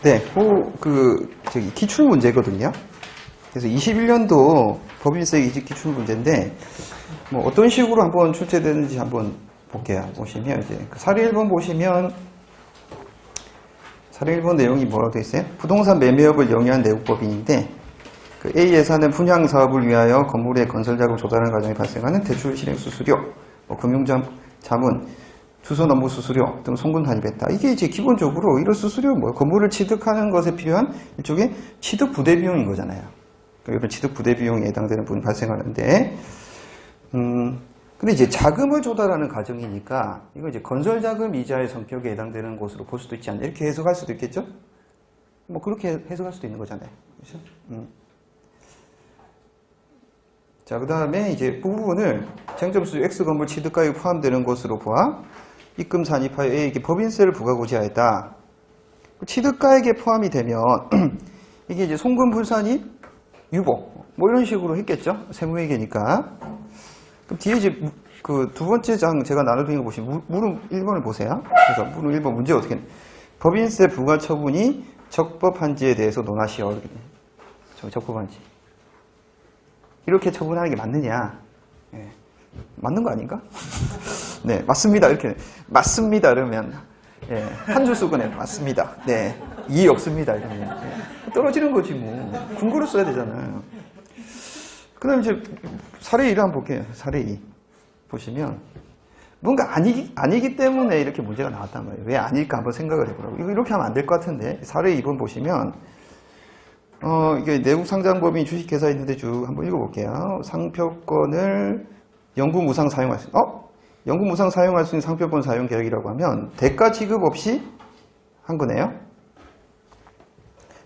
네, 저기 기출 문제거든요. 그래서 21년도 법인세 이직 기출 문제인데, 뭐 어떤 식으로 한번 출제되는지 한번 볼게요. 보시면 이제 사례 1번 보시면, 사례 1번 내용이 뭐라고 되어 있어요? 부동산 매매업을 영위한 내국법인인데, 그 A 예산은 분양 사업을 위하여 건물의 건설 작업 조달하는 과정에 발생하는 대출 실행 수수료, 뭐 금융자문, 주선 업무 수수료 등 송금 산입했다. 이게 이제 기본적으로 이런 수수료 뭐 건물을 취득하는 것에 필요한 일종의 취득 부대 비용인 거잖아요. 이런 취득 부대 비용에 해당되는 부분이 발생하는데, 근데 이제 자금을 조달하는 과정이니까 이거 이제 건설 자금 이자의 성격에 해당되는 것으로 볼 수도 있지 않나, 이렇게 해석할 수도 있겠죠? 뭐 그렇게 해석할 수도 있는 거잖아요. 그렇죠? 자, 그 다음에 이제 부분을 쟁점수주 X건물 취득가액이 포함되는 것으로 보아 입금 산입하여 A에게 법인세를 부과하고자 했다. 취득가액에 포함이 되면 이게 이제 송금 불산입 유보 뭐 이런 식으로 했겠죠? 세무회계니까. 그럼 뒤에 이제 그 두 번째 장 제가 나눠드린 거 보시면 물음 1번을 보세요. 그래서 물음 1번 문제 어떻게 법인세 부과 처분이 적법한지에 대해서 논하시오. 적법한지. 이렇게 처분하는 게 맞느냐? 예. 맞는 거 아닌가? 네, 맞습니다. 이렇게 맞습니다. 이러면 예, 한 줄 쓰고 네, 맞습니다. 네, 이의 없습니다. 이러면 예. 떨어지는 거지 뭐. 궁고를 써야 되잖아요. 그다음 이제 사례 2를 한번 볼게요. 사례 2 보시면 뭔가 아니기 때문에 이렇게 문제가 나왔단 말이에요. 왜 아닐까 한번 생각을 해보라고. 이거 이렇게 하면 안 될 것 같은데 사례 2번 보시면. 이게 내국상장법인 주식회사 있는데 쭉 한번 읽어볼게요. 상표권을 영구무상 사용할 수, 영구무상 사용할 수 있는 상표권 사용 계약이라고 하면 대가 지급 없이 한 거네요.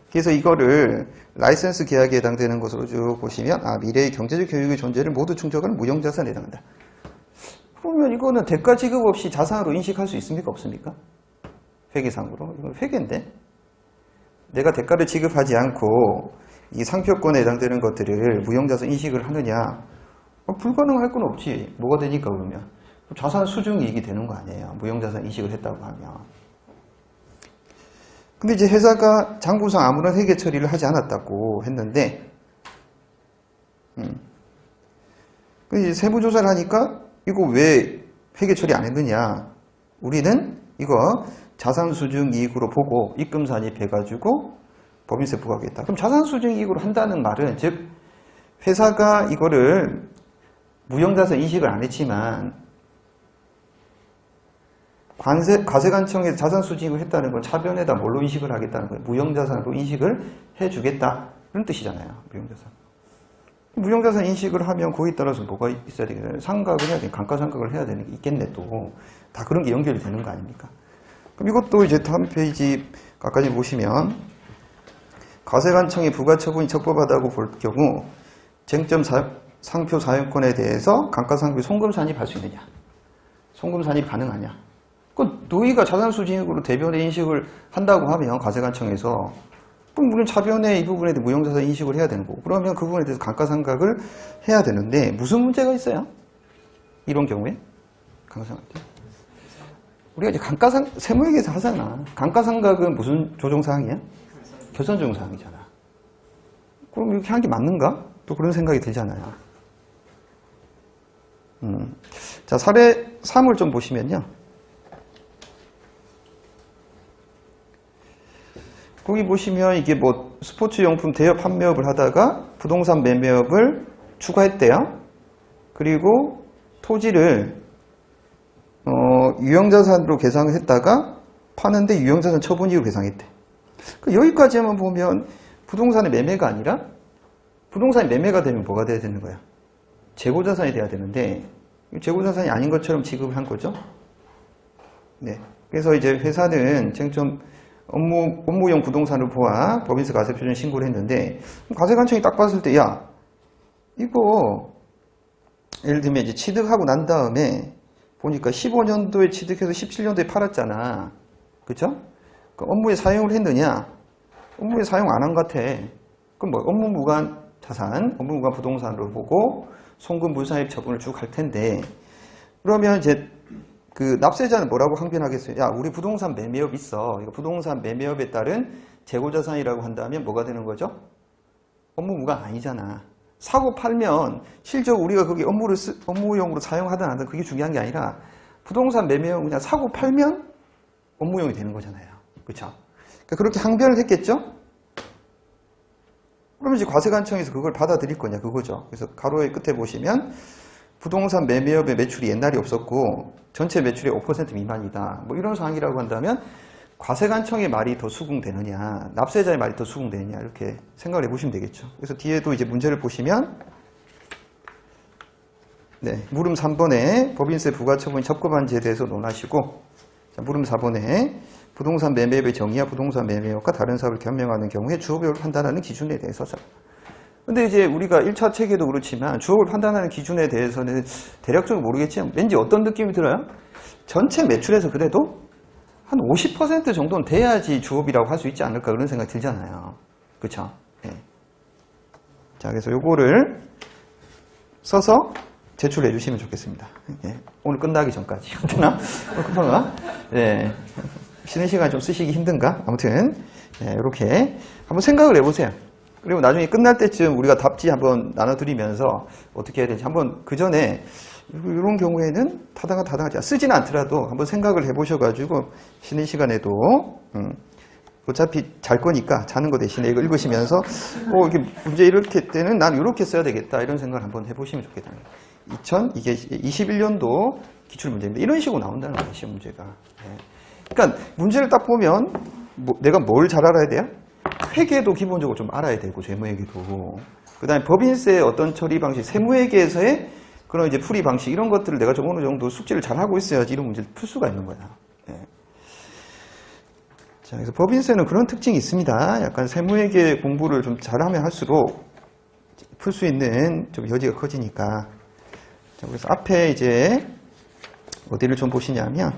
그래서 이거를 라이센스 계약에 해당되는 것으로 쭉 보시면, 미래의 경제적 효익의 존재를 모두 충족하는 무형자산에 해당한다. 그러면 이거는 대가 지급 없이 자산으로 인식할 수 있습니까? 없습니까? 회계상으로. 이건 회계인데? 내가 대가를 지급하지 않고 이 상표권에 해당되는 것들을 무형자산 인식을 하느냐? 불가능할 건 없지. 뭐가 되니까 그러면? 자산 수중이익이 되는 거 아니에요. 무형자산 인식을 했다고 하면. 근데 이제 회사가 장부상 아무런 회계 처리를 하지 않았다고 했는데, 근데 이제 세무조사를 하니까 이거 왜 회계 처리 안 했느냐? 우리는 이거 자산 수중 이익으로 보고 입금 산입해가지고 법인세 부과하겠다. 그럼 자산 수중 이익으로 한다는 말은, 즉 회사가 이거를 무형자산 인식을 안 했지만 과세관청에서 자산 수중 이익을 했다는 건 차변에다 뭘로 인식을 하겠다는 거예요? 무형자산으로 인식을 해주겠다. 이런 뜻이잖아요. 무형자산. 무형자산 인식을 하면 거기에 따라서 뭐가 있어야 되겠어요? 상각을 해야 돼. 감가상각을 해야 되는 게 있겠네. 또 다 그런 게 연결이 되는 거 아닙니까? 그럼 이것도 이제 다음 페이지 가까이 보시면, 과세관청이 부과처분이 적법하다고 볼 경우 쟁점 상표 사용권에 대해서 감가상각비 송금 산입할 수 있느냐? 송금 산입 가능하냐? 그 노이가 자산수징액으로 대변의 인식을 한다고 하면 과세관청에서, 그럼 우리는 차변에 이 부분에 대해 무형자산 인식을 해야 되는 거고, 그러면 그 부분에 대해서 감가상각을 해야 되는데 무슨 문제가 있어요? 이런 경우에 감가상각 때 우리가 이제 세무회계에서 하잖아. 감가상각은 무슨 조정사항이야? 결산조정사항이잖아. 그럼 이렇게 한 게 맞는가? 또 그런 생각이 들잖아요. 자, 사례 3을 좀 보시면요. 거기 보시면 이게 뭐 스포츠용품 대여 판매업을 하다가 부동산 매매업을 추가했대요. 그리고 토지를 유형자산으로 계상을 했다가 파는데 유형자산 처분이익으로 계상했대. 여기까지만 보면 부동산의 매매가 아니라, 부동산이 매매가 되면 뭐가 돼야 되는 거야? 재고자산이 돼야 되는데 재고자산이 아닌 것처럼 지급을 한 거죠. 네. 그래서 이제 회사는 쟁점 업무용 부동산을 보아 법인세 과세표준 신고를 했는데, 과세관청이 딱 봤을 때, 야, 이거 예를 들면 이제 취득하고 난 다음에 보니까 15년도에 취득해서 17년도에 팔았잖아. 그쵸? 그 업무에 사용을 했느냐? 업무에 사용 안 한 것 같아. 그럼 뭐 업무 무관 자산, 업무 무관 부동산으로 보고 송금 불산입 처분을 쭉 할 텐데, 그러면 이제 그 납세자는 뭐라고 항변하겠어요? 야, 우리 부동산 매매업 있어. 이거 부동산 매매업에 따른 재고자산이라고 한다면 뭐가 되는 거죠? 업무무가 아니잖아. 사고 팔면 실제로 우리가 거기 업무용으로 사용하든 안 하든 그게 중요한 게 아니라 부동산 매매업 그냥 사고 팔면 업무용이 되는 거잖아요. 그렇죠? 그러니까 그렇게 항변을 했겠죠? 그러면 이제 과세관청에서 그걸 받아들일 거냐 그거죠. 그래서 가로의 끝에 보시면 부동산 매매업의 매출이 옛날에 없었고 전체 매출의 5% 미만이다. 뭐 이런 상황이라고 한다면 과세관청의 말이 더 수긍되느냐, 납세자의 말이 더 수긍되느냐 이렇게 생각을 해보시면 되겠죠. 그래서 뒤에도 이제 문제를 보시면 네, 물음 3번에 법인세 부과처분이 적법한지에 대해서 논하시고 자, 물음 4번에 부동산 매매업의 정의와 부동산 매매업과 다른 사업을 겸용하는 경우에 주업을 판단하는 기준에 대해서죠. 근데 이제 우리가 1차 체계도 그렇지만 주업을 판단하는 기준에 대해서는 대략적으로 모르겠지만 왠지 어떤 느낌이 들어요? 전체 매출에서 그래도 한 50% 정도는 돼야지 주업이라고 할 수 있지 않을까 그런 생각이 들잖아요. 그쵸? 네. 자, 그래서 요거를 써서 제출해 주시면 좋겠습니다. 네. 오늘 끝나기 전까지. 되나? 급한가? 네. 쉬는 시간 좀 쓰시기 힘든가? 아무튼, 네, 이렇게 한번 생각을 해보세요. 그리고 나중에 끝날 때쯤 우리가 답지 한번 나눠드리면서 어떻게 해야 되는지 한번 그 전에 이런 경우에는 타당하지 쓰지는 않더라도 한번 생각을 해보셔가지고 쉬는 시간에도 어차피 잘 거니까 자는 거 대신에 이거 읽으시면서 이게 문제 이렇게 때는 난 이렇게 써야 되겠다 이런 생각을 한번 해보시면 좋겠다. 이게 21년도 기출문제입니다. 이런 식으로 나온다는 거예요, 시험 문제가. 네. 그러니까 문제를 딱 보면 내가 뭘 잘 알아야 돼요? 회계도 기본적으로 좀 알아야 되고 재무회계도 그 다음에 법인세의 어떤 처리 방식, 세무회계에서의 그런 이제 풀이 방식 이런 것들을 내가 좀 어느 정도 숙지를 잘 하고 있어야지 이런 문제를 풀 수가 있는 거야. 네. 자, 그래서 법인세는 그런 특징이 있습니다. 약간 세무회계 공부를 좀 잘하면 할수록 풀 수 있는 좀 여지가 커지니까. 자, 그래서 앞에 이제 어디를 좀 보시냐면